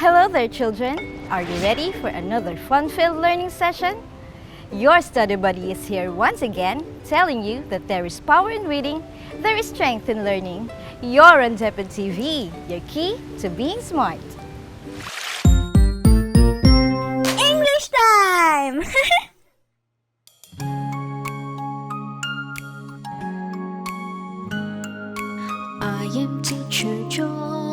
Hello there, children. Are you ready for another fun-filled learning session? Your study buddy is here once again, telling you that there is power in reading, there is strength in learning. You're on DepEd TV, your key to being smart. English time! I am Teacher Joe.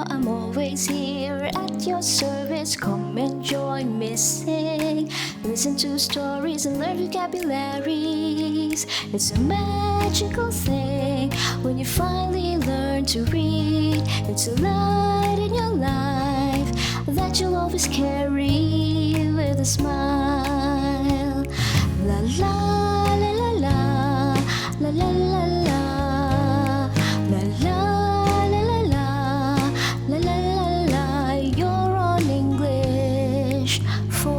I'm always here at your service. Come and join me, sing. Listen to stories and learn vocabularies. It's a magical thing when you finally learn to read. It's a light in your life that you'll always carry with a smile. La la la la la la la la la. La la la la la la la la la. You're on English 4.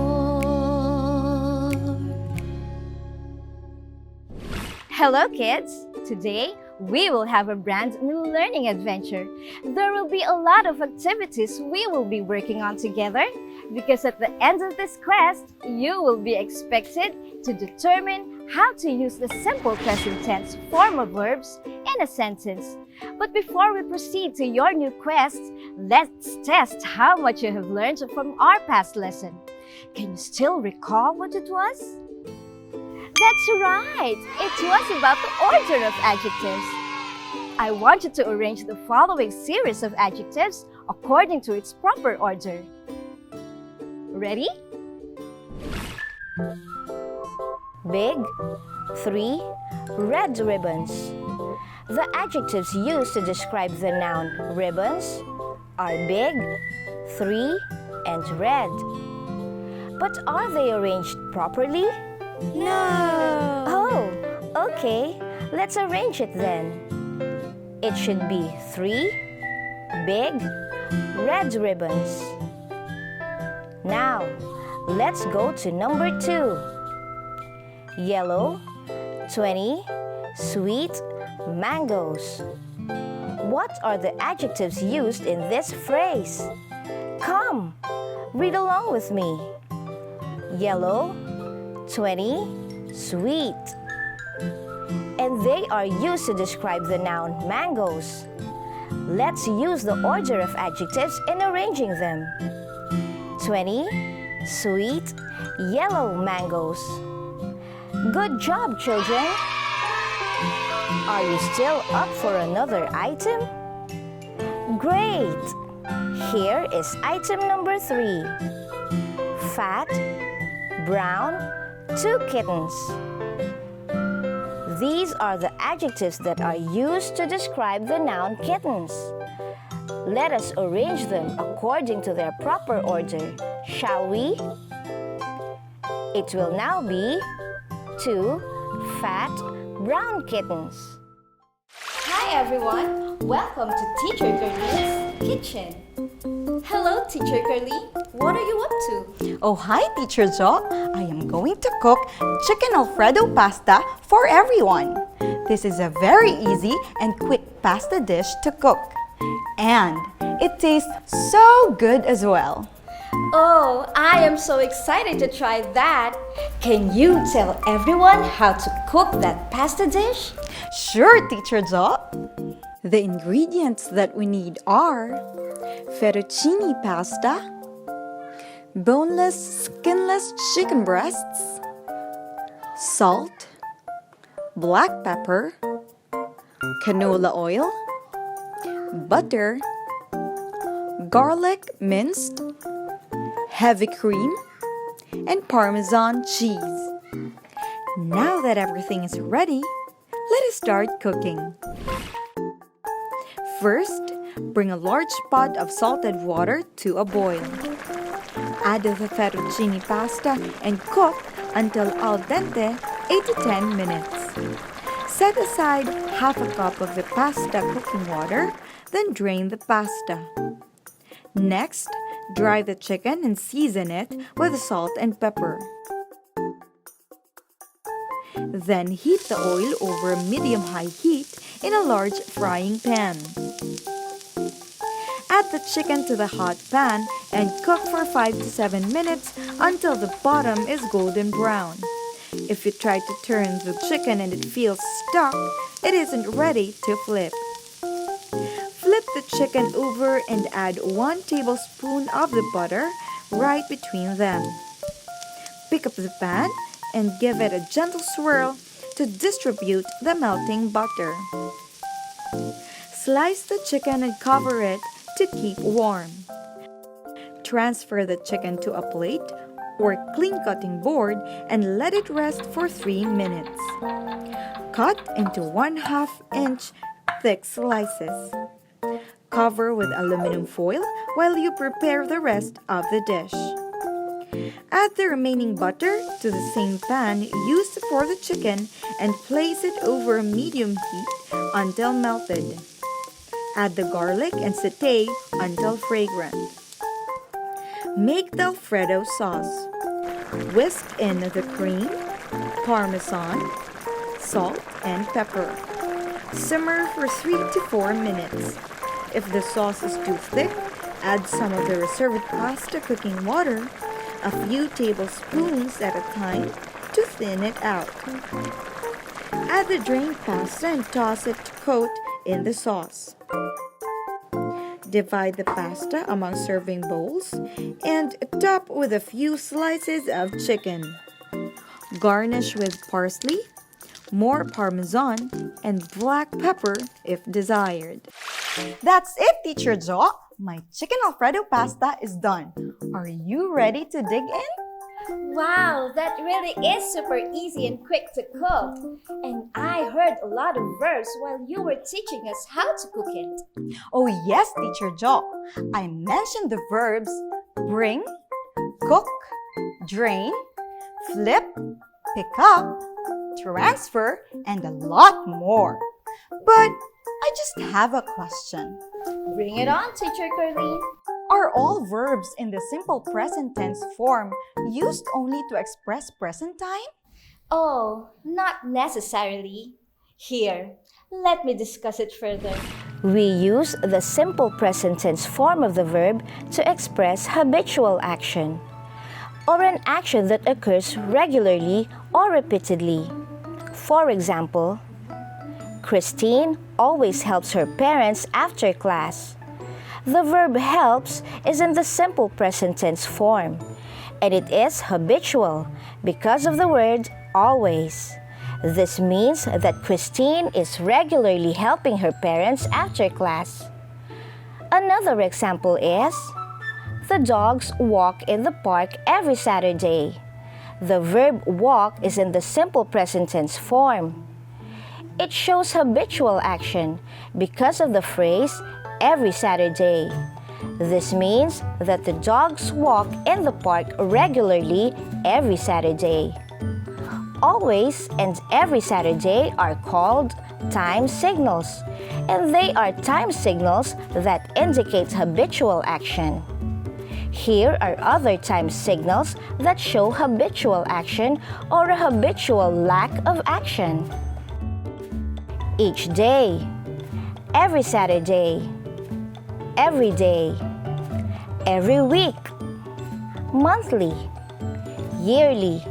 Hello, kids. Today, we will have a brand new learning adventure. There will be a lot of activities we will be working on together because at the end of this quest, you will be expected to determine how to use the simple present tense form of verbs in a sentence. But before we proceed to your new quest, let's test how much you have learned from our past lesson. Can you still recall what it was? That's right! It was about the order of adjectives. I want you to arrange the following series of adjectives according to its proper order. Ready? Big, 3, red ribbons. The adjectives used to describe the noun ribbons are big, 3, and red. But are they arranged properly? No! Oh, okay. Let's arrange it then. It should be 3 big red ribbons. Now, let's go to number 2. Yellow, 20 sweet mangoes. What are the adjectives used in this phrase? Come, read along with me. Yellow, 20 sweet. And they are used to describe the noun mangoes. Let's use the order of adjectives in arranging them. 20 sweet yellow mangoes. Good job, children! Are you still up for another item? Great! Here is item number 3. Fat, brown, 2 kittens. These are the adjectives that are used to describe the noun kittens. Let us arrange them according to their proper order, shall we? It will now be 2 fat, brown kittens. Hi everyone! Welcome to Teacher Curly's Kitchen. Hello, Teacher Curly. What are you up to? Oh, hi, Teacher Jo. I am going to cook chicken Alfredo pasta for everyone. This is a very easy and quick pasta dish to cook. And it tastes so good as well. Oh, I am so excited to try that. Can you tell everyone how to cook that pasta dish? Sure, Teacher Jo. The ingredients that we need are fettuccine pasta, boneless, skinless chicken breasts, salt, black pepper, canola oil, butter, garlic minced, heavy cream, and Parmesan cheese. Now that everything is ready, let us start cooking. First, bring a large pot of salted water to a boil. Add the fettuccine pasta and cook until al dente 8 to 10 minutes. Set aside half a cup of the pasta cooking water, then drain the pasta. Next, dry the chicken and season it with salt and pepper. Then heat the oil over medium-high heat in a large frying pan. Add the chicken to the hot pan and cook for 5 to 7 minutes until the bottom is golden brown. If you try to turn the chicken and it feels stuck, it isn't ready to flip. Flip the chicken over and add 1 tablespoon of the butter right between them. Pick up the pan and give it a gentle swirl to distribute the melting butter. Slice the chicken and cover it to keep warm. Transfer the chicken to a plate or clean cutting board and let it rest for 3 minutes. Cut into 1/2 inch thick slices. Cover with aluminum foil while you prepare the rest of the dish. Add the remaining butter to the same pan used for the chicken and place it over medium heat until melted. Add the garlic and saute until fragrant. Make the Alfredo sauce. Whisk in the cream, parmesan, salt, and pepper. Simmer for 3 to 4 minutes. If the sauce is too thick, add some of the reserved pasta cooking water, a few tablespoons at a time, to thin it out. Add the drained pasta and toss it to coat in the sauce. Divide the pasta among serving bowls and top with a few slices of chicken. Garnish with parsley, more parmesan, and black pepper if desired. That's it, Teacher Jo. My chicken Alfredo pasta is done. Are you ready to dig in? Wow, that really is super easy and quick to cook. And I heard a lot of verbs while you were teaching us how to cook it. Oh yes, Teacher Jo. I mentioned the verbs bring, cook, drain, flip, pick up, transfer, and a lot more. But I just have a question. Bring it on, Teacher Carlene. Are all verbs in the simple present tense form used only to express present time? Oh, not necessarily. Here, let me discuss it further. We use the simple present tense form of the verb to express habitual action, or an action that occurs regularly or repeatedly. For example, Christine always helps her parents after class. The verb helps is in the simple present tense form, and it is habitual because of the word always. This means that Christine is regularly helping her parents after class. Another example is, the dogs walk in the park every Saturday. The verb walk is in the simple present tense form. It shows habitual action because of the phrase every Saturday. This means that the dogs walk in the park regularly every Saturday. Always and every Saturday are called time signals, and they are time signals that indicate habitual action. Here are other time signals that show habitual action or a habitual lack of action. Each day, every Saturday, every day, every week, monthly, yearly,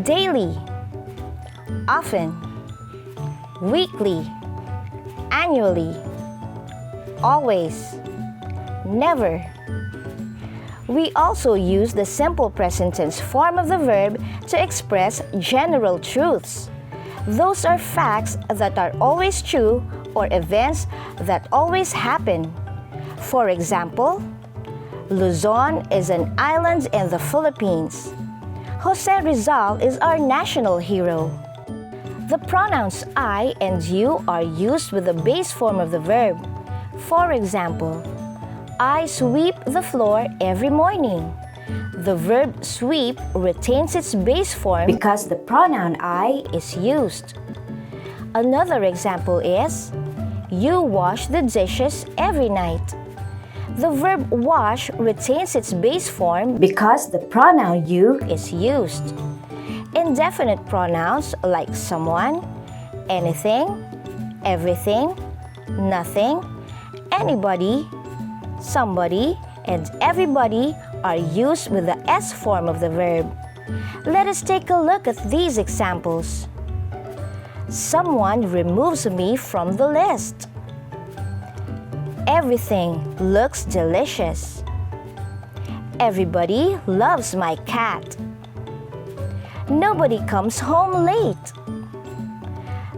daily, often, weekly, annually, always, never. We also use the simple present tense form of the verb to express general truths. Those are facts that are always true or events that always happen. For example, Luzon is an island in the Philippines. Jose Rizal is our national hero. The pronouns I and you are used with the base form of the verb. For example, I sweep the floor every morning. The verb sweep retains its base form because the pronoun I is used. Another example is, you wash the dishes every night. The verb wash retains its base form because the pronoun you is used. Indefinite pronouns like someone, anything, everything, nothing, anybody, somebody, and everybody are used with the S form of the verb. Let us take a look at these examples. Someone removes me from the list. Everything looks delicious. Everybody loves my cat. Nobody comes home late.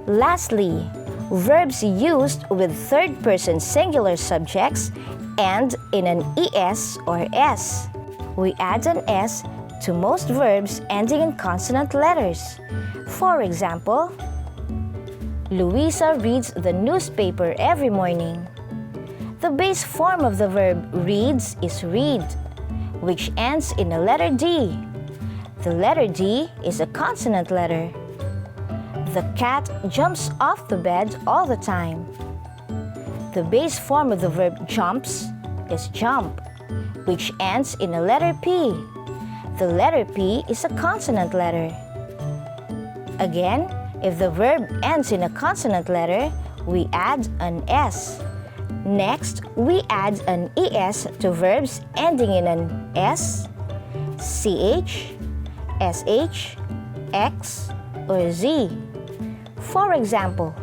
Lastly, verbs used with third-person singular subjects end in an ES or S. We add an S to most verbs ending in consonant letters. For example, Louisa reads the newspaper every morning. The base form of the verb reads is read, which ends in a letter D. The letter D is a consonant letter. The cat jumps off the bed all the time. The base form of the verb jumps is jump, which ends in a letter P. The letter P is a consonant letter. Again, if the verb ends in a consonant letter, we add an S. Next, we add an ES to verbs ending in an S, CH, SH, X, or Z. For example,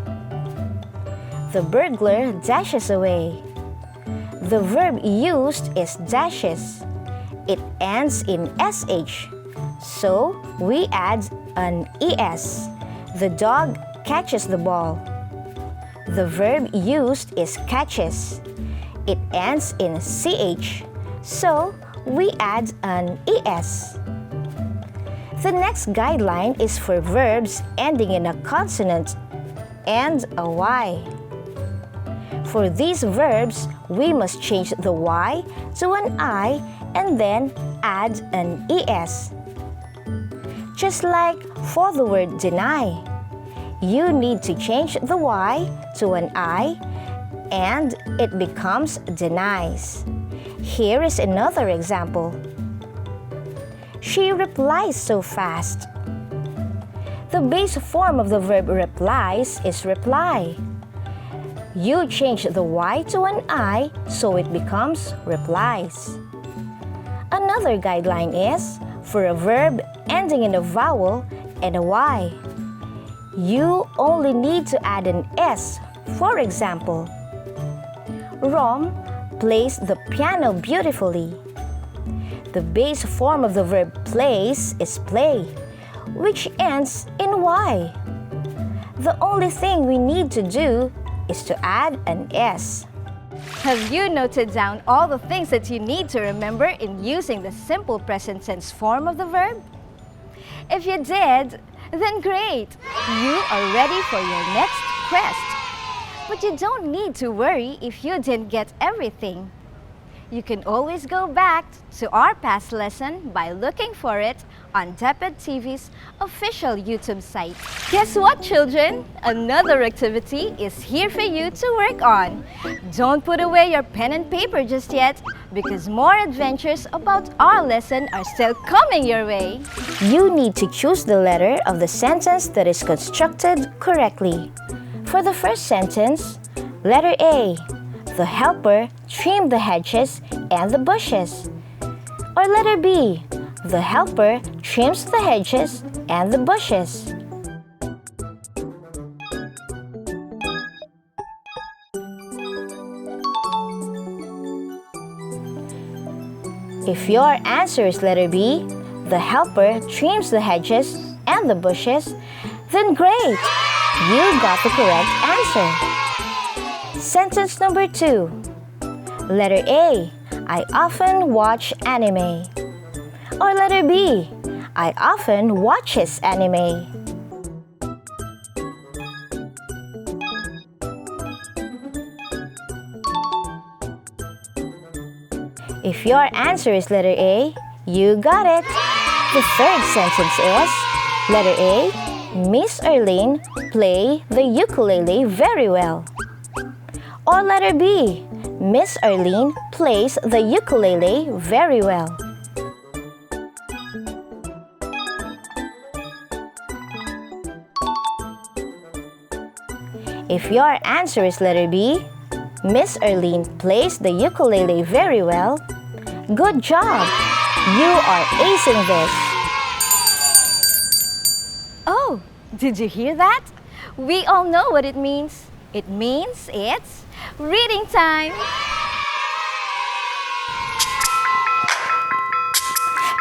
the burglar dashes away. The verb used is dashes. It ends in SH, so we add an ES. The dog catches the ball. The verb used is catches. It ends in CH, so we add an ES. The next guideline is for verbs ending in a consonant and a Y. For these verbs, we must change the Y to an I and then add an ES. Just like for the word deny, you need to change the Y to an I and it becomes denies. Here is another example. She replies so fast. The base form of the verb replies is reply. You change the Y to an I so it becomes replies. Another guideline is for a verb ending in a vowel and a Y. You only need to add an S. For example, Rom plays the piano beautifully. The base form of the verb plays is play, which ends in Y. The only thing we need to do is to add an S. Have you noted down all the things that you need to remember in using the simple present tense form of the verb? If you did, then great! You are ready for your next quest. But you don't need to worry if you didn't get everything. You can always go back to our past lesson by looking for it on DepEd TV's official YouTube site. Guess what, children? Another activity is here for you to work on. Don't put away your pen and paper just yet, because more adventures about our lesson are still coming your way. You need to choose the letter of the sentence that is constructed correctly. For the first sentence, letter A. The helper trimmed the hedges and the bushes. Or letter B. The helper trims the hedges and the bushes. If your answer is letter B, the helper trims the hedges and the bushes, then great! You got the correct answer. Sentence number 2. Letter A. I often watch anime. Or letter B. I often watches anime. If your answer is letter A, you got it. The third sentence is letter A. Miss Arlene play the ukulele very well. Or letter B. Miss Arlene plays the ukulele very well. If your answer is letter B, Miss Erlene plays the ukulele very well. Good job! You are acing this. Oh, did you hear that? We all know what it means. It means it's reading time.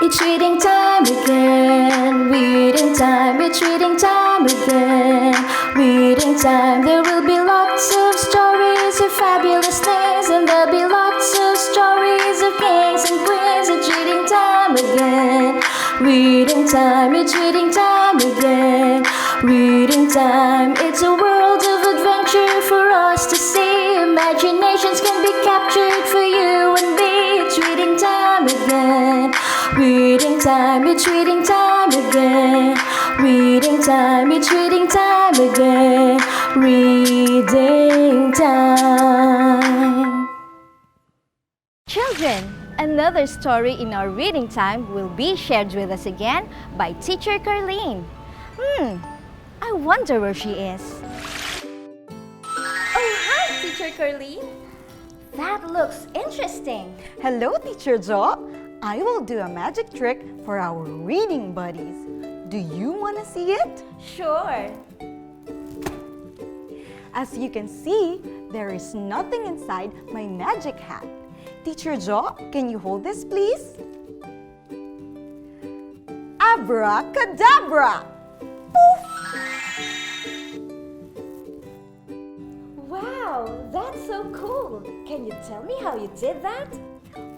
It's reading time again, reading time, it's reading time again, reading time. There will be lots of stories of fabulous things, and there'll be lots of stories of kings and queens. It's reading time again, reading time, it's reading time again, reading time. It's a world of adventure for us to see. Imaginations can be captured for you and me. It's reading time again. Reading time, it's reading time again. Reading time, it's reading time again. Reading time. Children, another story in our reading time will be shared with us again by Teacher Carlene. I wonder where she is. Oh, hi, Teacher Carlene. That looks interesting. Hello, Teacher Jo. I will do a magic trick for our reading buddies. Do you want to see it? Sure. As you can see, there is nothing inside my magic hat. Teacher Jo, can you hold this, please? Abracadabra! Poof! Wow, that's so cool. Can you tell me how you did that?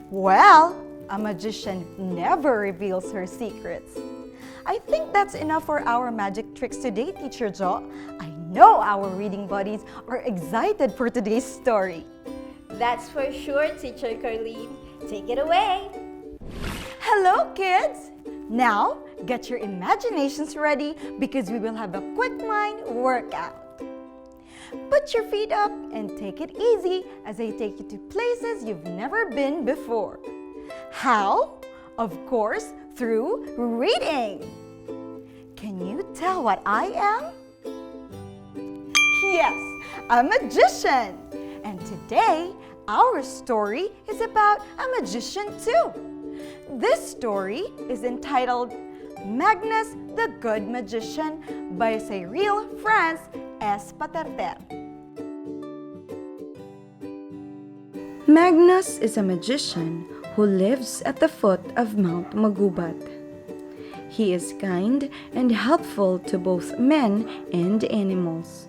Well, a magician never reveals her secrets. I think that's enough for our magic tricks today, Teacher Jo. I know our reading buddies are excited for today's story. That's for sure, Teacher Carlene. Take it away. Hello, kids! Now, get your imaginations ready because we will have a quick mind workout. Put your feet up and take it easy as I take you to places you've never been before. How? Of course, through reading. Can you tell what I am? Yes, a magician. And today, our story is about a magician too. This story is entitled Magnus the Good Magician by Cyril Franz S. Paterter. Magnus is a magician who lives at the foot of Mount Magubat. He is kind and helpful to both men and animals.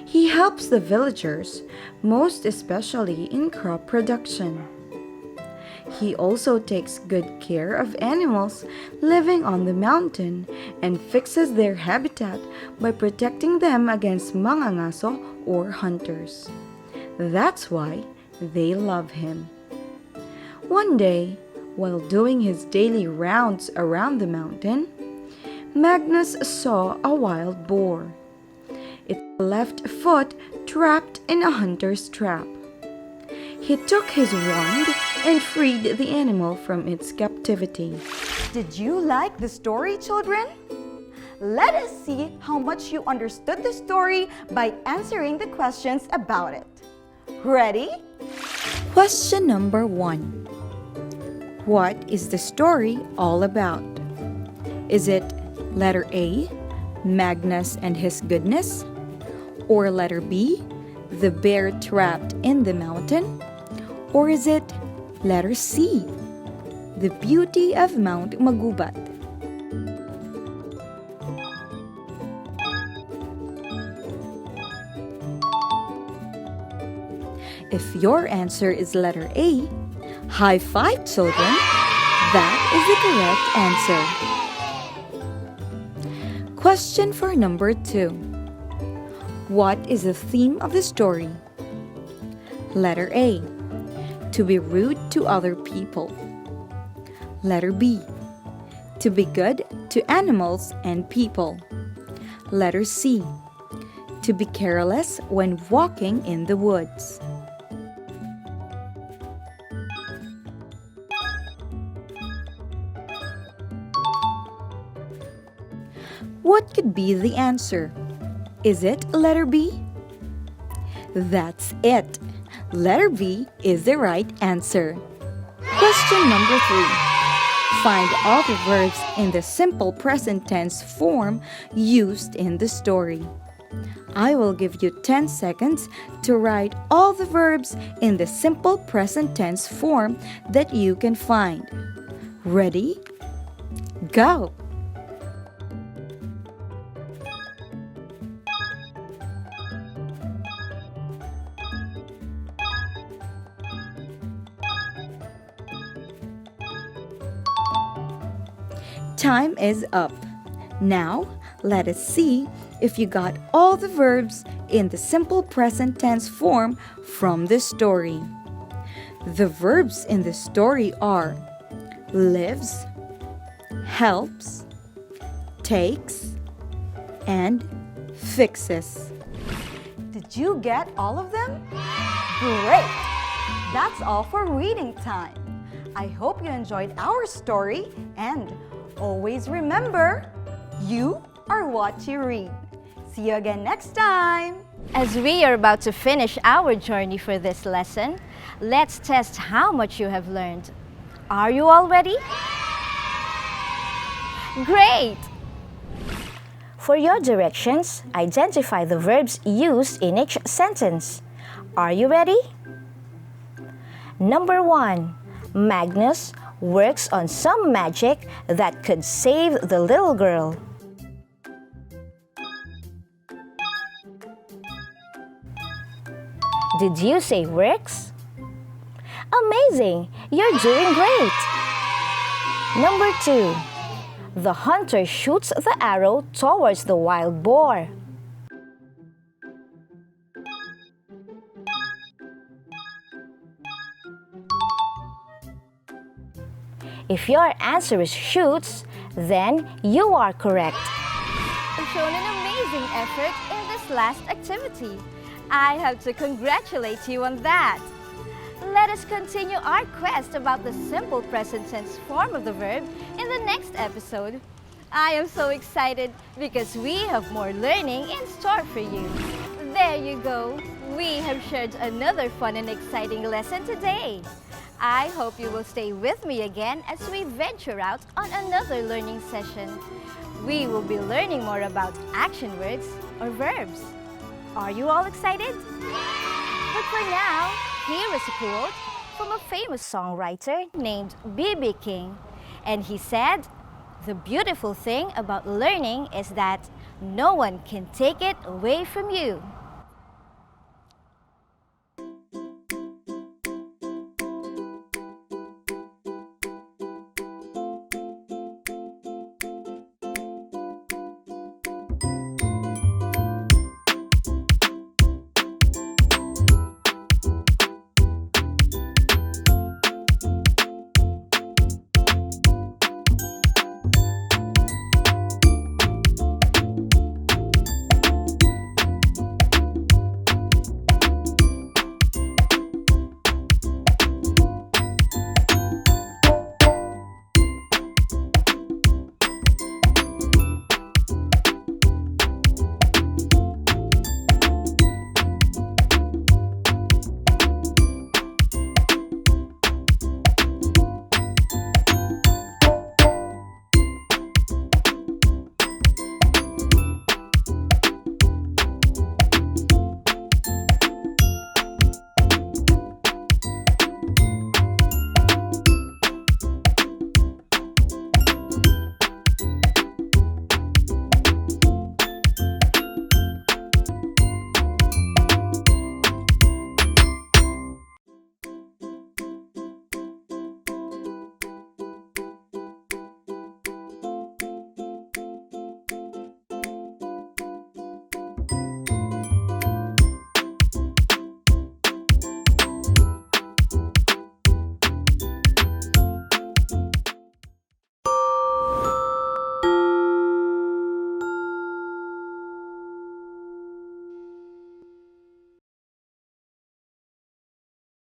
He helps the villagers, most especially in crop production. He also takes good care of animals living on the mountain and fixes their habitat by protecting them against mangangaso or hunters. That's why they love him. One day, while doing his daily rounds around the mountain, Magnus saw a wild boar. Its left foot trapped in a hunter's trap. He took his wand and freed the animal from its captivity. Did you like the story, children? Let us see how much you understood the story by answering the questions about it. Ready? Question number 1. What is the story all about? Is it letter A, Magnus and his goodness? Or letter B, the bear trapped in the mountain? Or is it letter C, the beauty of Mount Magubat? If your answer is letter A, high five, children! That is the correct answer. Question for number 2. What is the theme of the story? Letter A, to be rude to other people. Letter B, to be good to animals and people. Letter C, to be careless when walking in the woods. What could be the answer? Is it letter B? That's it. Letter B is the right answer. Question number 3. Find all the verbs in the simple present tense form used in the story. I will give you 10 seconds to write all the verbs in the simple present tense form that you can find. Ready? Go! Time is up. Now, let us see if you got all the verbs in the simple present tense form from the story. The verbs in the story are lives, helps, takes, and fixes. Did you get all of them? Great! That's all for reading time. I hope you enjoyed our story, and always remember, you are what you read. See you again next time! As we are about to finish our journey for this lesson, let's test how much you have learned. Are you all ready? Great! For your directions, identify the verbs used in each sentence. Are you ready? Number 1. Magnus works on some magic that could save the little girl. Did you say works? Amazing! You're doing great! Number 2. The hunter shoots the arrow towards the wild boar. If your answer is shoots, then you are correct. You've shown an amazing effort in this last activity. I have to congratulate you on that. Let us continue our quest about the simple present tense form of the verb in the next episode. I am so excited because we have more learning in store for you. There you go. We have shared another fun and exciting lesson today. I hope you will stay with me again as we venture out on another learning session. We will be learning more about action words or verbs. Are you all excited? But for now, here is a quote from a famous songwriter named B.B. King. And he said, "The beautiful thing about learning is that no one can take it away from you."